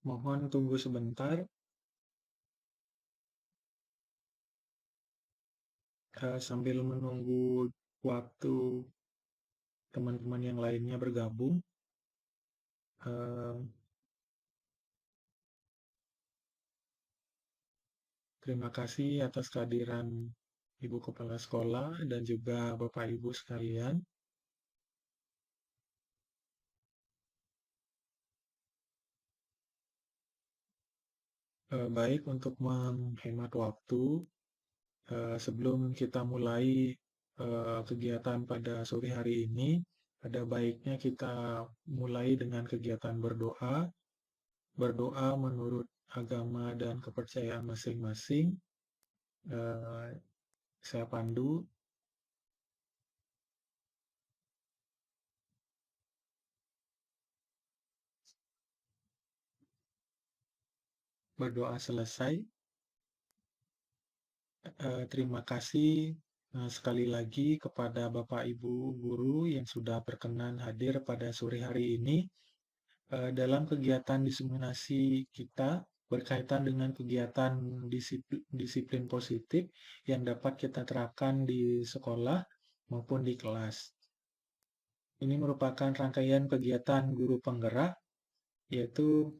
Mohon tunggu sebentar, sambil menunggu waktu teman-teman yang lainnya bergabung. Eh, Terima kasih atas kehadiran Ibu Kepala Sekolah dan juga Bapak Ibu sekalian. Baik, untuk menghemat waktu, sebelum kita mulai kegiatan pada sore hari ini, ada baiknya kita mulai dengan kegiatan berdoa. Berdoa menurut agama dan kepercayaan masing-masing. Eh, saya pandu. Berdoa selesai. Terima kasih sekali lagi kepada Bapak Ibu guru yang sudah berkenan hadir pada sore hari ini dalam kegiatan diseminasi kita berkaitan dengan kegiatan disiplin positif yang dapat kita terapkan di sekolah maupun di kelas. Ini merupakan rangkaian kegiatan guru penggerak, yaitu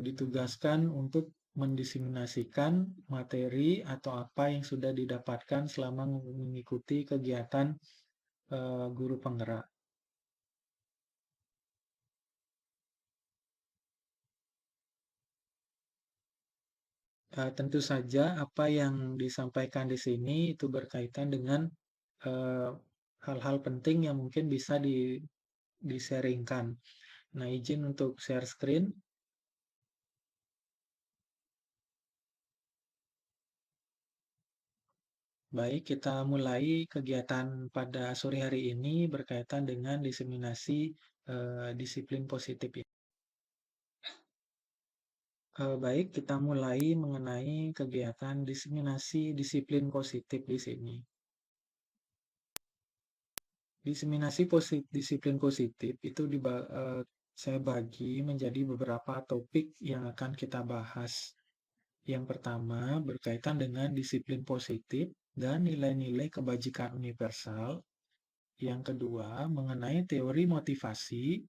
ditugaskan untuk mendiseminasikan materi atau apa yang sudah didapatkan selama mengikuti kegiatan guru penggerak. Tentu saja apa yang disampaikan di sini itu berkaitan dengan eh, hal-hal penting yang mungkin bisa di-sharingkan. Nah, izin untuk share screen. Baik, kita mulai kegiatan pada sore hari ini berkaitan dengan diseminasi disiplin positif ini. Baik, kita mulai mengenai kegiatan diseminasi disiplin positif di sini. Diseminasi disiplin positif itu saya bagi menjadi beberapa topik yang akan kita bahas. Yang pertama berkaitan dengan disiplin positif dan nilai-nilai kebajikan universal. Yang kedua mengenai teori motivasi,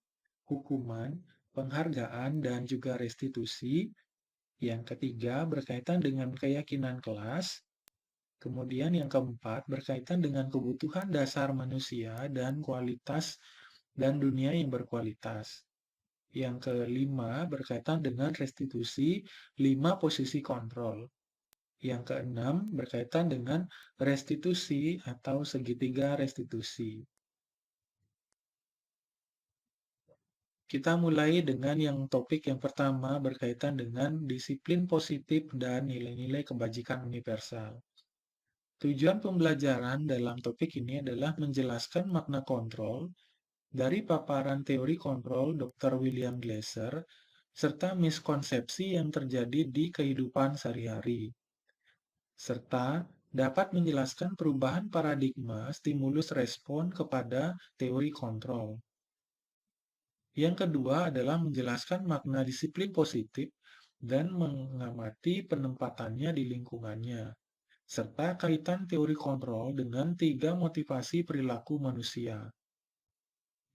hukuman, penghargaan, dan juga restitusi. Yang ketiga berkaitan dengan keyakinan kelas. Kemudian yang keempat berkaitan dengan kebutuhan dasar manusia dan kualitas dan dunia yang berkualitas. Yang kelima berkaitan dengan restitusi 5 posisi kontrol. Yang keenam berkaitan dengan restitusi atau segitiga restitusi. Kita mulai dengan yang topik yang pertama berkaitan dengan disiplin positif dan nilai-nilai kebajikan universal. Tujuan pembelajaran dalam topik ini adalah menjelaskan makna kontrol dari paparan teori kontrol Dr. William Glasser serta miskonsepsi yang terjadi di kehidupan sehari-hari, serta dapat menjelaskan perubahan paradigma stimulus respon kepada teori kontrol. Yang kedua adalah menjelaskan makna disiplin positif dan mengamati penempatannya di lingkungannya, serta kaitan teori kontrol dengan 3 motivasi perilaku manusia.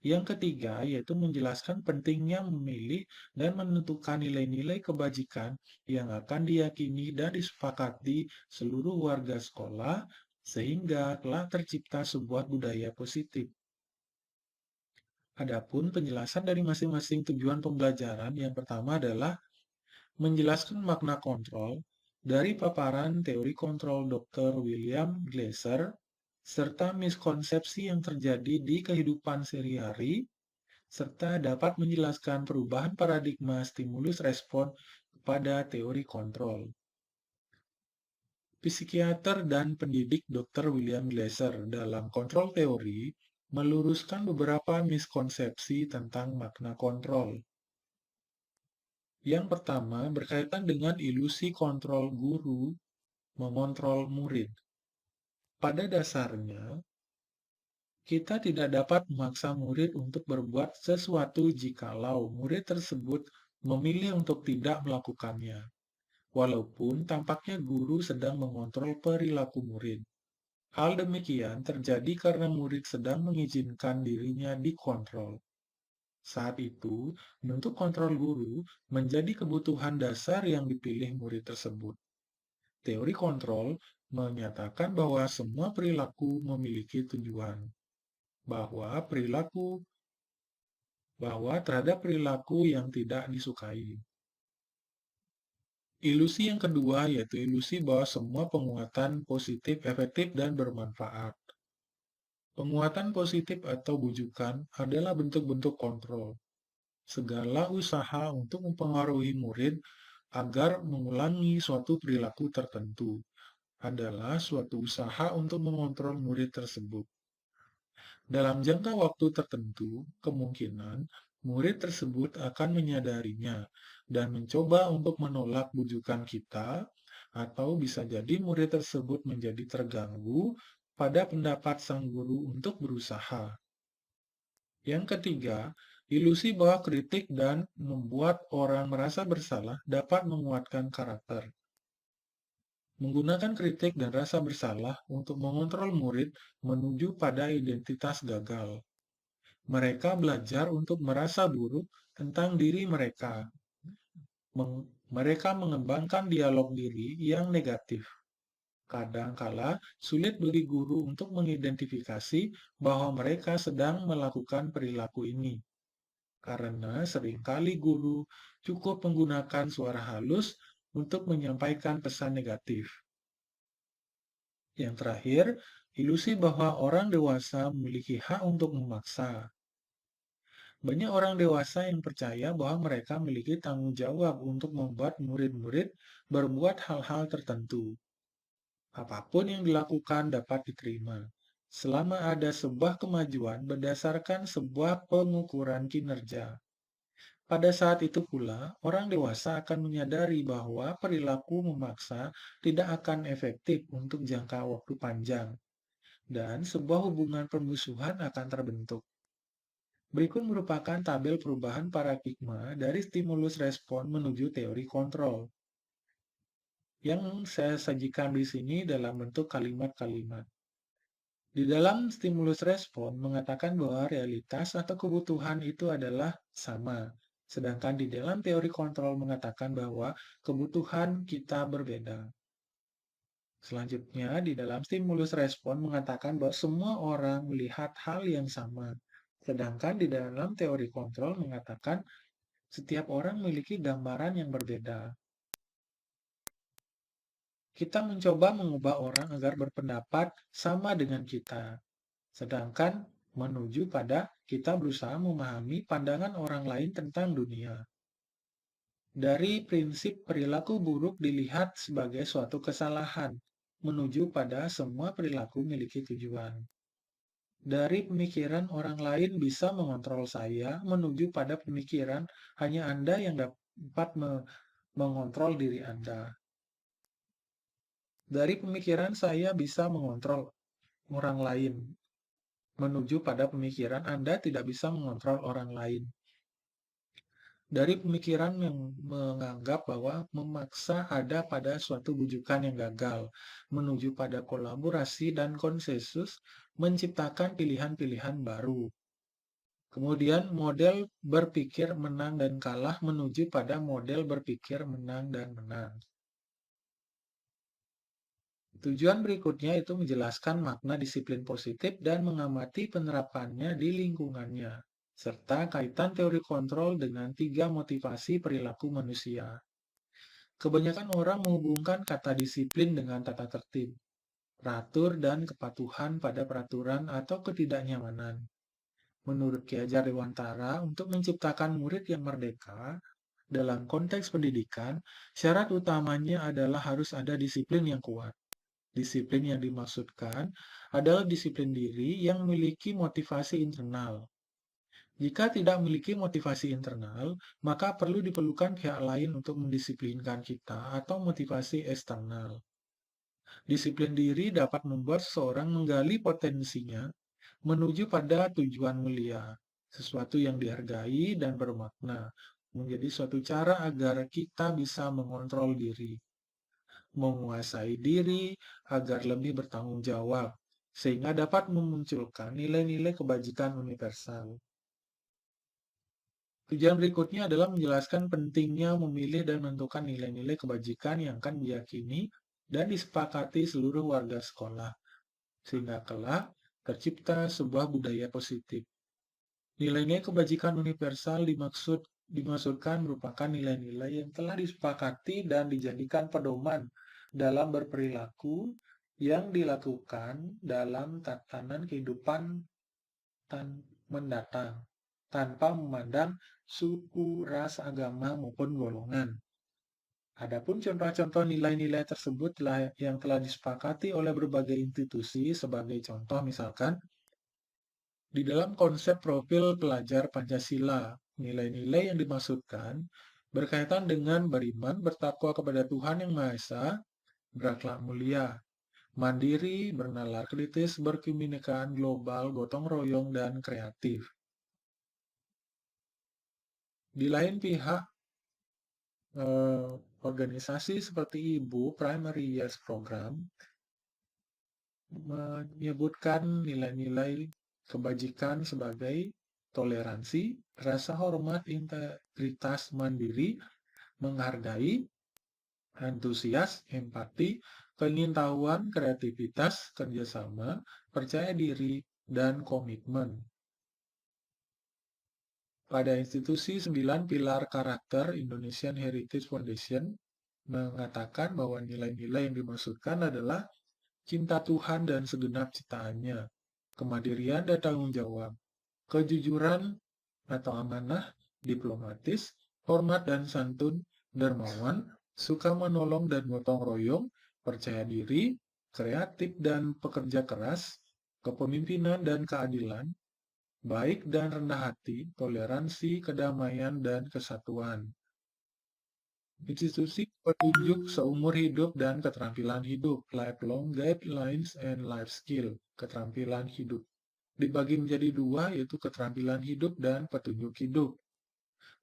Yang ketiga yaitu menjelaskan pentingnya memilih dan menentukan nilai-nilai kebajikan yang akan diyakini dan disepakati seluruh warga sekolah sehingga telah tercipta sebuah budaya positif. Adapun penjelasan dari masing-masing tujuan pembelajaran yang pertama adalah menjelaskan makna kontrol dari paparan teori kontrol Dr. William Glasser serta miskonsepsi yang terjadi di kehidupan sehari-hari serta dapat menjelaskan perubahan paradigma stimulus respon kepada teori kontrol. Psikiater dan pendidik Dr. William Glasser dalam kontrol teori meluruskan beberapa miskonsepsi tentang makna kontrol. Yang pertama berkaitan dengan ilusi kontrol guru mengontrol murid. Pada dasarnya, kita tidak dapat memaksa murid untuk berbuat sesuatu jikalau murid tersebut memilih untuk tidak melakukannya, walaupun tampaknya guru sedang mengontrol perilaku murid. Hal demikian terjadi karena murid sedang mengizinkan dirinya dikontrol. Saat itu, bentuk kontrol guru menjadi kebutuhan dasar yang dipilih murid tersebut. Teori kontrol menyatakan bahwa semua perilaku memiliki tujuan, bahwa perilaku bahwa terhadap perilaku yang tidak disukai. Ilusi yang kedua yaitu ilusi bahwa semua penguatan positif, efektif, dan bermanfaat. Penguatan positif atau bujukan adalah bentuk-bentuk kontrol. Segala usaha untuk mempengaruhi murid agar mengulangi suatu perilaku tertentu adalah suatu usaha untuk mengontrol murid tersebut. Dalam jangka waktu tertentu, kemungkinan murid tersebut akan menyadarinya dan mencoba untuk menolak bujukan kita, atau bisa jadi murid tersebut menjadi terganggu pada pendapat sang guru untuk berusaha. Yang ketiga, ilusi bahwa kritik dan membuat orang merasa bersalah dapat menguatkan karakter. Menggunakan kritik dan rasa bersalah untuk mengontrol murid menuju pada identitas gagal. Mereka belajar untuk merasa buruk tentang diri mereka. Mereka mengembangkan dialog diri yang negatif. Kadang-kala sulit bagi guru untuk mengidentifikasi bahwa mereka sedang melakukan perilaku ini. Karena seringkali guru cukup menggunakan suara halus untuk menyampaikan pesan negatif. Yang terakhir, ilusi bahwa orang dewasa memiliki hak untuk memaksa. Banyak orang dewasa yang percaya bahwa mereka memiliki tanggung jawab untuk membuat murid-murid berbuat hal-hal tertentu. Apapun yang dilakukan dapat diterima, selama ada sebuah kemajuan berdasarkan sebuah pengukuran kinerja. Pada saat itu pula, orang dewasa akan menyadari bahwa perilaku memaksa tidak akan efektif untuk jangka waktu panjang, dan sebuah hubungan permusuhan akan terbentuk. Berikut merupakan tabel perubahan paradigma dari stimulus respon menuju teori kontrol. Yang saya sajikan di sini dalam bentuk kalimat-kalimat. Di dalam stimulus respon mengatakan bahwa realitas atau kebutuhan itu adalah sama. Sedangkan di dalam teori kontrol mengatakan bahwa kebutuhan kita berbeda. Selanjutnya, di dalam stimulus respon mengatakan bahwa semua orang melihat hal yang sama. Sedangkan di dalam teori kontrol mengatakan setiap orang memiliki gambaran yang berbeda. Kita mencoba mengubah orang agar berpendapat sama dengan kita. Sedangkan menuju pada kita berusaha memahami pandangan orang lain tentang dunia. Dari prinsip perilaku buruk dilihat sebagai suatu kesalahan, menuju pada semua perilaku memiliki tujuan. Dari pemikiran orang lain bisa mengontrol saya, menuju pada pemikiran hanya Anda yang dapat mengontrol diri Anda. Dari pemikiran saya bisa mengontrol orang lain, menuju pada pemikiran Anda tidak bisa mengontrol orang lain. Dari pemikiran yang menganggap bahwa memaksa ada pada suatu bujukan yang gagal, menuju pada kolaborasi dan konsensus, menciptakan pilihan-pilihan baru. Kemudian model berpikir menang dan kalah menuju pada model berpikir menang dan menang. Tujuan berikutnya itu menjelaskan makna disiplin positif dan mengamati penerapannya di lingkungannya, serta kaitan teori kontrol dengan 3 motivasi perilaku manusia. Kebanyakan orang menghubungkan kata disiplin dengan tata tertib, teratur dan kepatuhan pada peraturan atau ketidaknyamanan. Menurut Ki Hajar Dewantara, untuk menciptakan murid yang merdeka, dalam konteks pendidikan, syarat utamanya adalah harus ada disiplin yang kuat. Disiplin yang dimaksudkan adalah disiplin diri yang memiliki motivasi internal. Jika tidak memiliki motivasi internal, maka perlu diperlukan pihak lain untuk mendisiplinkan kita atau motivasi eksternal. Disiplin diri dapat membuat seseorang menggali potensinya menuju pada tujuan mulia, sesuatu yang dihargai dan bermakna, menjadi suatu cara agar kita bisa mengontrol diri, menguasai diri agar lebih bertanggung jawab, sehingga dapat memunculkan nilai-nilai kebajikan universal. Tujuan berikutnya adalah menjelaskan pentingnya memilih dan menentukan nilai-nilai kebajikan yang akan diyakini dan disepakati seluruh warga sekolah, sehingga kelak tercipta sebuah budaya positif. Nilai-nilai kebajikan universal dimaksudkan merupakan nilai-nilai yang telah disepakati dan dijadikan pedoman dalam berperilaku yang dilakukan dalam tatanan kehidupan mendatang, tanpa memandang suku, ras, agama, maupun golongan. Adapun contoh-contoh nilai-nilai tersebut yang telah disepakati oleh berbagai institusi sebagai contoh misalkan di dalam konsep profil pelajar Pancasila, nilai-nilai yang dimaksudkan berkaitan dengan beriman, bertakwa kepada Tuhan Yang Maha Esa, berakhlak mulia, mandiri, bernalar kritis, berkebinekaan global, gotong royong, dan kreatif. Di lain pihak, organisasi seperti IBU Primary Years Program menyebutkan nilai-nilai kebajikan sebagai toleransi, rasa hormat, integritas, mandiri, menghargai, antusias, empati, pengetahuan, kreativitas, kerjasama, percaya diri, dan komitmen. Pada institusi 9 pilar karakter Indonesian Heritage Foundation mengatakan bahwa nilai-nilai yang dimaksudkan adalah cinta Tuhan dan segenap ciptaannya, kemandirian dan tanggung jawab, kejujuran atau amanah, diplomatis, hormat dan santun, dermawan, suka menolong dan gotong royong, percaya diri, kreatif dan pekerja keras, kepemimpinan dan keadilan, baik dan rendah hati, toleransi, kedamaian, dan kesatuan. Institusi petunjuk seumur hidup dan keterampilan hidup, lifelong guidelines and life skill, keterampilan hidup. Dibagi menjadi dua, yaitu keterampilan hidup dan petunjuk hidup.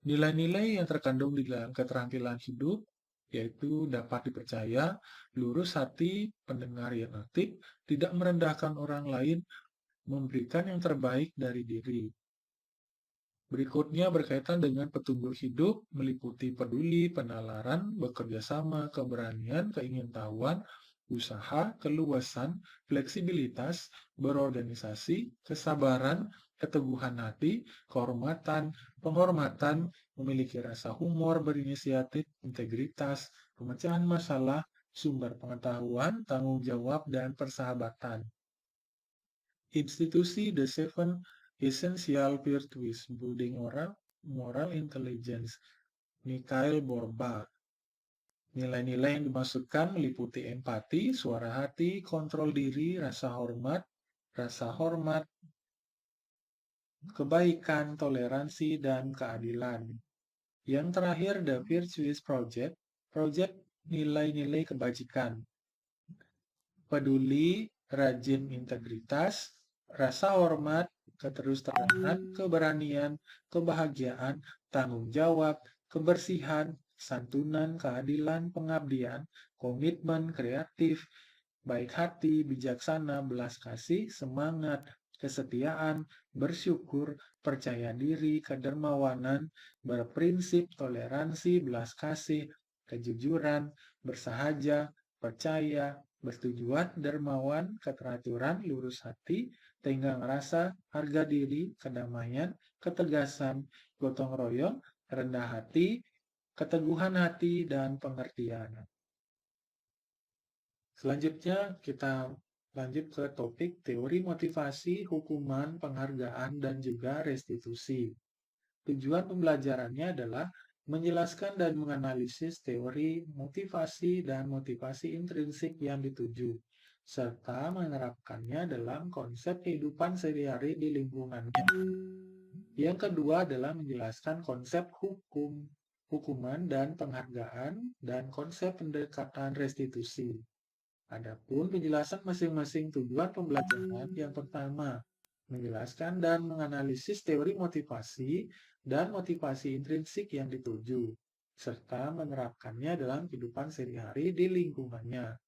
Nilai-nilai yang terkandung di dalam keterampilan hidup, yaitu dapat dipercaya, lurus hati, pendengar yang aktif, tidak merendahkan orang lain, memberikan yang terbaik dari diri. Berikutnya berkaitan dengan petunjuk hidup, meliputi peduli, penalaran, bekerja sama, keberanian, keingintahuan, usaha, keluasan, fleksibilitas, berorganisasi, kesabaran, keteguhan hati, kehormatan, penghormatan, memiliki rasa humor, berinisiatif, integritas, pemecahan masalah, sumber pengetahuan, tanggung jawab, dan persahabatan. Institusi The Seven Essential Virtues Building Moral Intelligence, Mikhail Borba. Nilai-nilai yang dimaksudkan meliputi empati, suara hati, kontrol diri, rasa hormat, kebaikan, toleransi, dan keadilan. Yang terakhir, The Virtues Project, proyek nilai-nilai kebajikan. Peduli, rajin, integritas, rasa hormat, keterus-terangan, keberanian, kebahagiaan, tanggung jawab, kebersihan, santunan, keadilan, pengabdian, komitmen, kreatif, baik hati, bijaksana, belas kasih, semangat, kesetiaan, bersyukur, percaya diri, kedermawanan, berprinsip, toleransi, belas kasih, kejujuran, bersahaja, percaya, bertujuan, dermawan, keteraturan, lurus hati, tenggang rasa, harga diri, kedamaian, ketegasan, gotong royong, rendah hati, keteguhan hati, dan pengertian. Selanjutnya kita lanjut ke topik teori motivasi, hukuman, penghargaan, dan juga restitusi. Tujuan pembelajarannya adalah menjelaskan dan menganalisis teori motivasi dan motivasi intrinsik yang dituju, serta menerapkannya dalam konsep kehidupan sehari-hari di lingkungannya. Yang kedua adalah menjelaskan konsep hukuman dan penghargaan, dan konsep pendekatan restitusi. Adapun penjelasan masing-masing tujuan pembelajaran, yang pertama, menjelaskan dan menganalisis teori motivasi dan motivasi intrinsik yang dituju, serta menerapkannya dalam kehidupan sehari-hari di lingkungannya.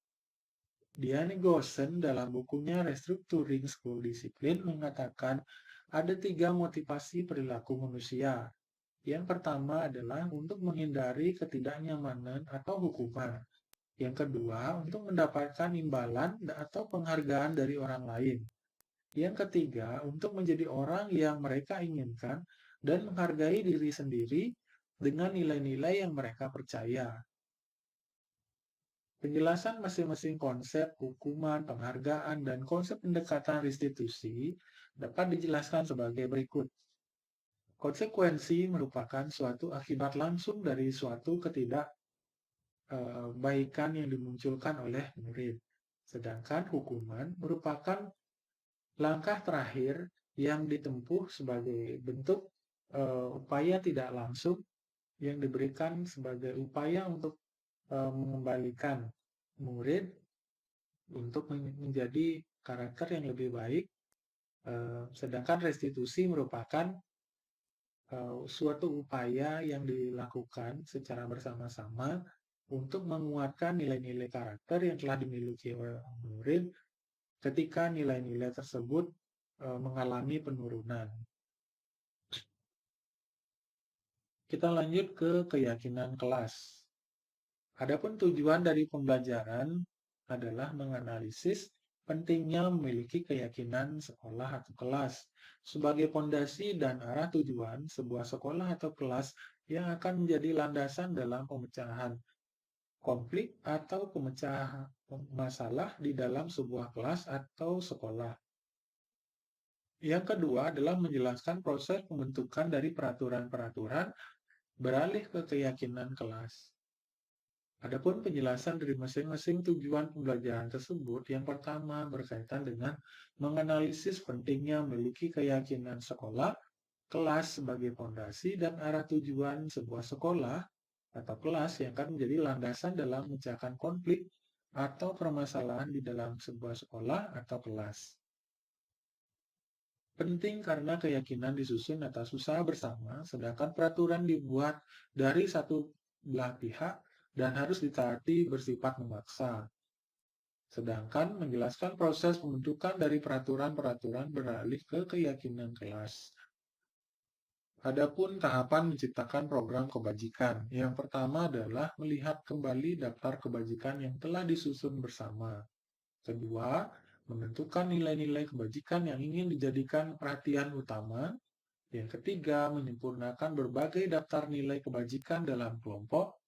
Diane Goosen dalam bukunya Restructuring School Discipline mengatakan ada 3 motivasi perilaku manusia. Yang pertama adalah untuk menghindari ketidaknyamanan atau hukuman. Yang kedua, untuk mendapatkan imbalan atau penghargaan dari orang lain. Yang ketiga, untuk menjadi orang yang mereka inginkan dan menghargai diri sendiri dengan nilai-nilai yang mereka percaya. Penjelasan masing-masing konsep, hukuman, penghargaan, dan konsep pendekatan restitusi dapat dijelaskan sebagai berikut. Konsekuensi merupakan suatu akibat langsung dari suatu ketidakbaikan yang dimunculkan oleh murid. Sedangkan hukuman merupakan langkah terakhir yang ditempuh sebagai bentuk upaya tidak langsung yang diberikan sebagai upaya untuk mengembalikan murid untuk menjadi karakter yang lebih baik, sedangkan restitusi merupakan suatu upaya yang dilakukan secara bersama-sama untuk menguatkan nilai-nilai karakter yang telah dimiliki oleh murid ketika nilai-nilai tersebut mengalami penurunan. Kita lanjut ke keyakinan kelas. Adapun tujuan dari pembelajaran adalah menganalisis pentingnya memiliki keyakinan sekolah atau kelas sebagai pondasi dan arah tujuan sebuah sekolah atau kelas yang akan menjadi landasan dalam pemecahan konflik atau pemecahan masalah di dalam sebuah kelas atau sekolah. Yang kedua adalah menjelaskan proses pembentukan dari peraturan-peraturan beralih ke keyakinan kelas. Adapun penjelasan dari masing-masing tujuan pembelajaran tersebut, yang pertama berkaitan dengan menganalisis pentingnya memiliki keyakinan sekolah, kelas sebagai fondasi dan arah tujuan sebuah sekolah atau kelas yang akan menjadi landasan dalam memecahkan konflik atau permasalahan di dalam sebuah sekolah atau kelas. Penting karena keyakinan disusun atas usaha bersama, sedangkan peraturan dibuat dari satu belah pihak dan harus ditaati bersifat memaksa. Sedangkan menjelaskan proses pembentukan dari peraturan-peraturan beralih ke keyakinan kelas. Adapun tahapan menciptakan program kebajikan. Yang pertama adalah melihat kembali daftar kebajikan yang telah disusun bersama. Kedua, menentukan nilai-nilai kebajikan yang ingin dijadikan perhatian utama. Yang ketiga, menyempurnakan berbagai daftar nilai kebajikan dalam kelompok.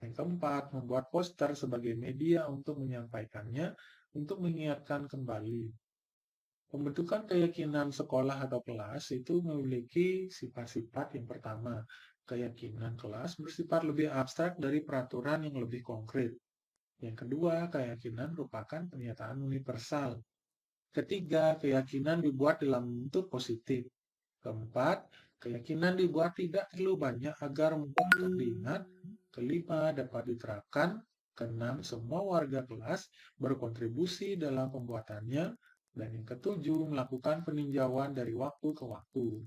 Yang keempat, membuat poster sebagai media untuk menyampaikannya untuk mengingatkan kembali. Pembentukan keyakinan sekolah atau kelas itu memiliki sifat-sifat. Yang pertama, keyakinan kelas bersifat lebih abstrak dari peraturan yang lebih konkret. Yang kedua, keyakinan merupakan pernyataan universal. Ketiga, keyakinan dibuat dalam bentuk positif. Keempat, keyakinan dibuat tidak terlalu banyak agar mudah untuk diingat. Kelima, dapat diterapkan. Keenam, semua warga kelas berkontribusi dalam pembuatannya. Dan yang ketujuh, melakukan peninjauan dari waktu ke waktu.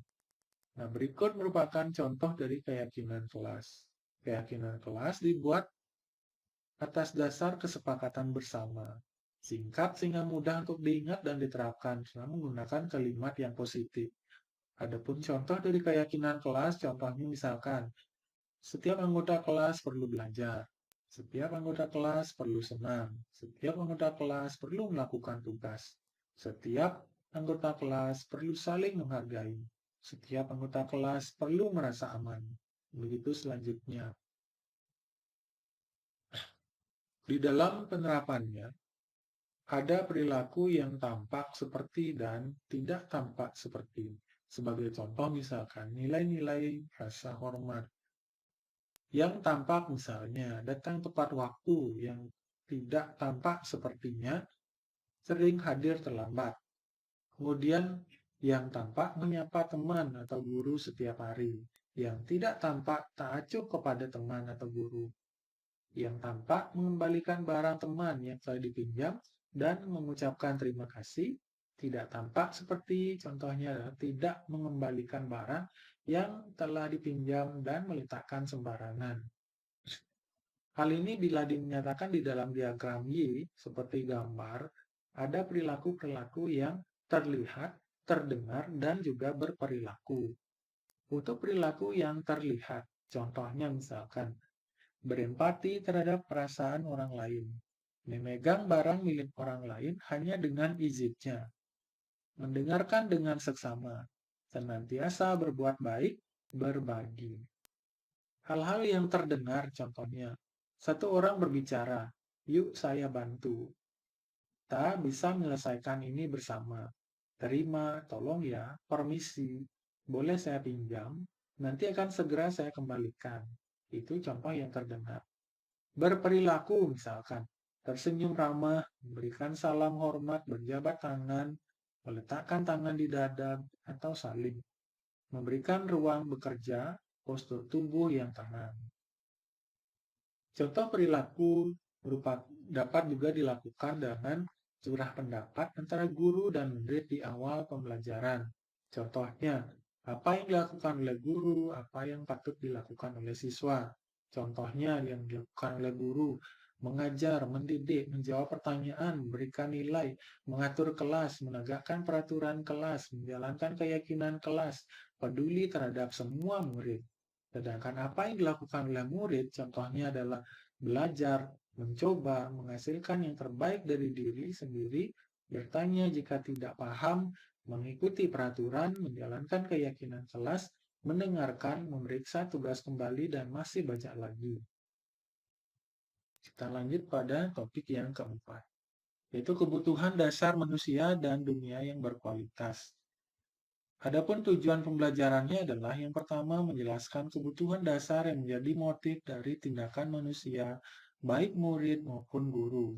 Nah, berikut merupakan contoh dari keyakinan kelas. Keyakinan kelas dibuat atas dasar kesepakatan bersama. Singkat sehingga mudah untuk diingat dan diterapkan, selama menggunakan kalimat yang positif. Adapun contoh dari keyakinan kelas, contohnya misalkan, setiap anggota kelas perlu belajar, setiap anggota kelas perlu senang, setiap anggota kelas perlu melakukan tugas, setiap anggota kelas perlu saling menghargai, setiap anggota kelas perlu merasa aman. Begitu selanjutnya. Di dalam penerapannya, ada perilaku yang tampak seperti dan tidak tampak seperti. Sebagai contoh misalkan nilai-nilai rasa hormat. Yang tampak misalnya datang tepat waktu, yang tidak tampak sepertinya sering hadir terlambat. Kemudian yang tampak menyapa teman atau guru setiap hari. Yang tidak tampak tak acuh kepada teman atau guru. Yang tampak mengembalikan barang teman yang telah dipinjam dan mengucapkan terima kasih. Tidak tampak seperti contohnya adalah tidak mengembalikan barang yang telah dipinjam dan meletakkan sembarangan. Hal ini bila dinyatakan di dalam diagram Y seperti gambar, ada perilaku-perilaku yang terlihat, terdengar, dan juga berperilaku. Untuk perilaku yang terlihat, contohnya misalkan berempati terhadap perasaan orang lain, memegang barang milik orang lain hanya dengan izinnya, mendengarkan dengan seksama, senantiasa berbuat baik, berbagi. Hal-hal yang terdengar contohnya, satu orang berbicara, yuk saya bantu. Kita bisa menyelesaikan ini bersama. Terima, tolong ya, permisi, boleh saya pinjam, nanti akan segera saya kembalikan. Itu contoh yang terdengar. Berperilaku misalkan, tersenyum ramah, memberikan salam hormat, berjabat tangan, meletakkan tangan di dada, atau saling. Memberikan ruang bekerja, postur tubuh yang tenang. Contoh perilaku dapat juga dilakukan dengan curah pendapat antara guru dan murid di awal pembelajaran. Contohnya, apa yang dilakukan oleh guru, apa yang patut dilakukan oleh siswa. Contohnya yang dilakukan oleh guru, mengajar, mendidik, menjawab pertanyaan, memberikan nilai, mengatur kelas, menegakkan peraturan kelas, menjalankan keyakinan kelas, peduli terhadap semua murid. Sedangkan apa yang dilakukan oleh murid, contohnya adalah belajar, mencoba, menghasilkan yang terbaik dari diri sendiri, bertanya jika tidak paham, mengikuti peraturan, menjalankan keyakinan kelas, mendengarkan, memeriksa tugas kembali, dan masih banyak lagi. Kita lanjut pada topik yang keempat, yaitu kebutuhan dasar manusia dan dunia yang berkualitas. Adapun tujuan pembelajarannya adalah yang pertama menjelaskan kebutuhan dasar yang menjadi motif dari tindakan manusia, baik murid maupun guru.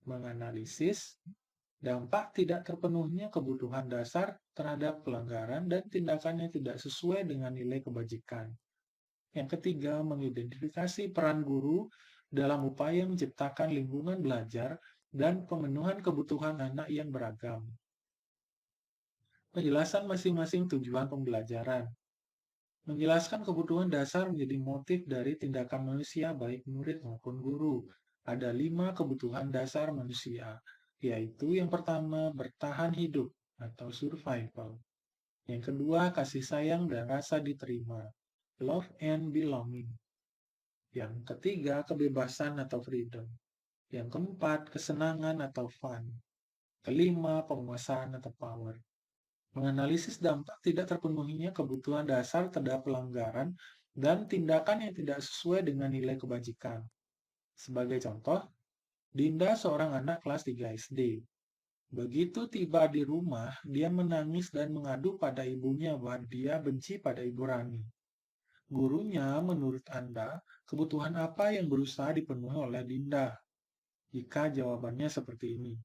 Menganalisis dampak tidak terpenuhnya kebutuhan dasar terhadap pelanggaran dan tindakan yang tidak sesuai dengan nilai kebajikan. Yang ketiga, mengidentifikasi peran guru dalam upaya menciptakan lingkungan belajar dan pemenuhan kebutuhan anak yang beragam. Penjelasan masing-masing tujuan pembelajaran. Menjelaskan kebutuhan dasar menjadi motif dari tindakan manusia baik murid maupun guru. Ada 5 kebutuhan dasar manusia, yaitu yang pertama bertahan hidup atau survival. Yang kedua kasih sayang dan rasa diterima, love and belonging. Yang ketiga kebebasan atau freedom. Yang keempat kesenangan atau fun. Kelima penguasaan atau power. Menganalisis dampak tidak terpenuhinya kebutuhan dasar terhadap pelanggaran dan tindakan yang tidak sesuai dengan nilai kebajikan. Sebagai contoh, Dinda seorang anak kelas 3 SD. Begitu tiba di rumah, dia menangis dan mengadu pada ibunya bahwa dia benci pada Ibu Rani. Gurunya, menurut Anda, kebutuhan apa yang berusaha dipenuhi oleh Dinda? Jika jawabannya seperti ini.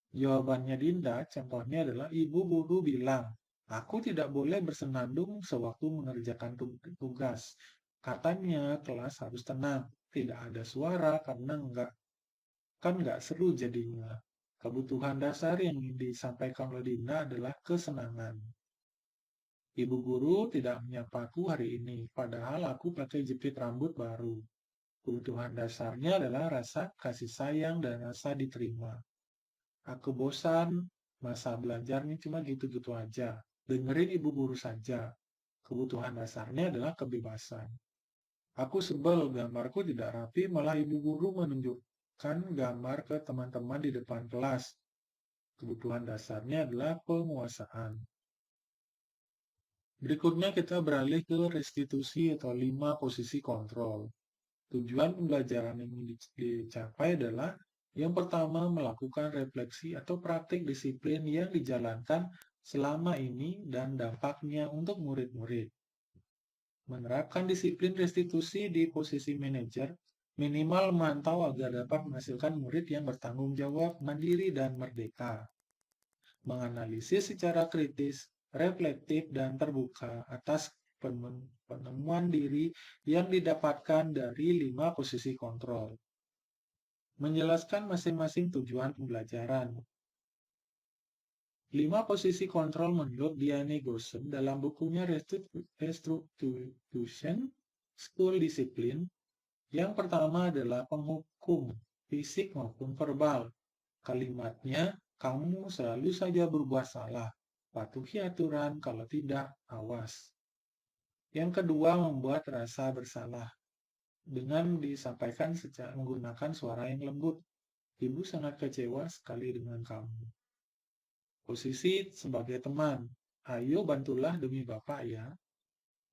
Jawabannya Dinda, contohnya adalah ibu guru bilang, aku tidak boleh bersenandung sewaktu mengerjakan tugas. Katanya kelas harus tenang, tidak ada suara karena nggak seru jadinya. Kebutuhan dasar yang disampaikan oleh Dinda adalah kesenangan. Ibu guru tidak menyapaku hari ini, padahal aku pakai jepit rambut baru. Kebutuhan dasarnya adalah rasa kasih sayang dan rasa diterima. Aku bosan, masa belajarnya cuma gitu-gitu aja. Dengerin ibu guru saja. Kebutuhan dasarnya adalah kebebasan. Aku sebel gambarku tidak rapi, malah ibu guru menunjukkan gambar ke teman-teman di depan kelas. Kebutuhan dasarnya adalah penguasaan. Berikutnya kita beralih ke restitusi atau 5 posisi kontrol. Tujuan pembelajaran yang dicapai adalah yang pertama melakukan refleksi atau praktik disiplin yang dijalankan selama ini dan dampaknya untuk murid-murid. Menerapkan disiplin restitusi di posisi manajer, minimal memantau agar dapat menghasilkan murid yang bertanggung jawab, mandiri, dan merdeka. Menganalisis secara kritis, reflektif, dan terbuka atas penemuan diri yang didapatkan dari 5 posisi kontrol. Menjelaskan masing-masing tujuan pembelajaran. 5 posisi kontrol menurut Diane Goshen dalam bukunya Restitution School Discipline. Yang pertama adalah penghukum, fisik maupun verbal. Kalimatnya, kamu selalu saja berbuat salah. Patuhi aturan, kalau tidak, awas. Yang kedua, membuat rasa bersalah. Dengan disampaikan secara menggunakan suara yang lembut. Ibu sangat kecewa sekali dengan kamu. Posisi sebagai teman. Ayo bantulah demi Bapak ya.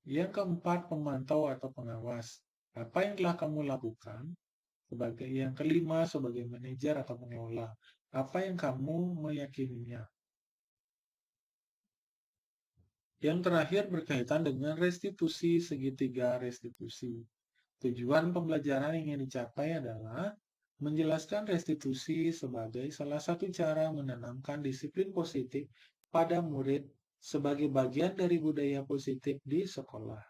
Yang keempat, pemantau atau pengawas. Apa yang telah kamu lakukan? Sebagai yang kelima, sebagai manajer atau pengelola. Apa yang kamu meyakininya? Yang terakhir berkaitan dengan restitusi segitiga restitusi. Tujuan pembelajaran yang ingin dicapai adalah menjelaskan restitusi sebagai salah satu cara menanamkan disiplin positif pada murid sebagai bagian dari budaya positif di sekolah.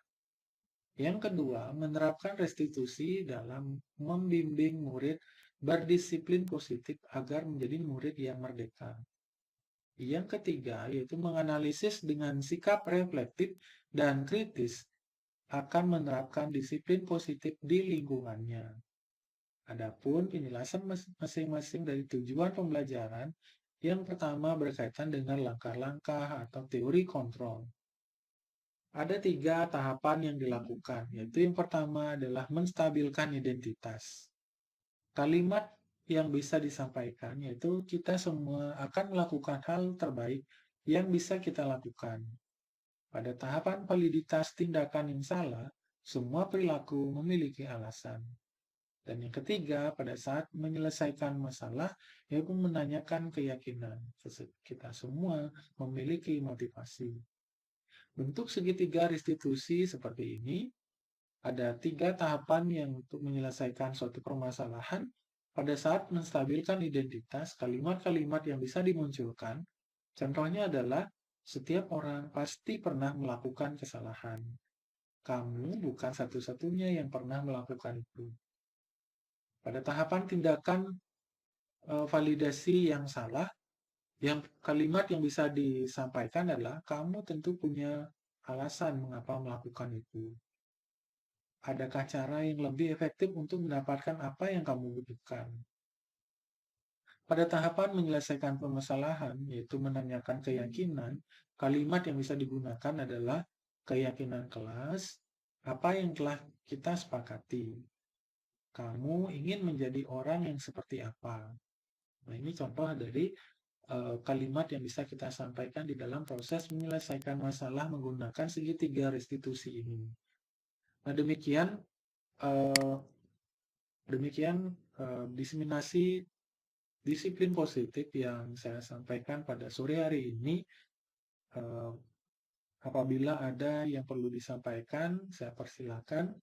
Yang kedua, menerapkan restitusi dalam membimbing murid berdisiplin positif agar menjadi murid yang merdeka. Yang ketiga, yaitu menganalisis dengan sikap reflektif dan kritis akan menerapkan disiplin positif di lingkungannya. Adapun penjelasan masing-masing dari tujuan pembelajaran, yang pertama berkaitan dengan langkah-langkah atau teori kontrol. Ada 3 tahapan yang dilakukan, yaitu yang pertama adalah menstabilkan identitas. Kalimat yang bisa disampaikan yaitu kita semua akan melakukan hal terbaik yang bisa kita lakukan. Pada tahapan validitas tindakan yang salah, semua perilaku memiliki alasan. Dan yang ketiga, pada saat menyelesaikan masalah, yaitu menanyakan keyakinan. Kita semua memiliki motivasi. Bentuk segitiga restitusi seperti ini, ada 3 tahapan yang untuk menyelesaikan suatu permasalahan. Pada saat menstabilkan identitas, kalimat-kalimat yang bisa dimunculkan, contohnya adalah setiap orang pasti pernah melakukan kesalahan. Kamu bukan satu-satunya yang pernah melakukan itu. Pada tahapan tindakan validasi yang salah, yang kalimat yang bisa disampaikan adalah kamu tentu punya alasan mengapa melakukan itu. Adakah cara yang lebih efektif untuk mendapatkan apa yang kamu butuhkan? Pada tahapan menyelesaikan permasalahan, yaitu menanyakan keyakinan, kalimat yang bisa digunakan adalah keyakinan kelas, apa yang telah kita sepakati. Kamu ingin menjadi orang yang seperti apa? Nah, ini contoh dari kalimat yang bisa kita sampaikan di dalam proses menyelesaikan masalah menggunakan segitiga restitusi ini. Nah, demikian diseminasi disiplin positif yang saya sampaikan pada sore hari ini. Apabila ada yang perlu disampaikan, saya persilakan.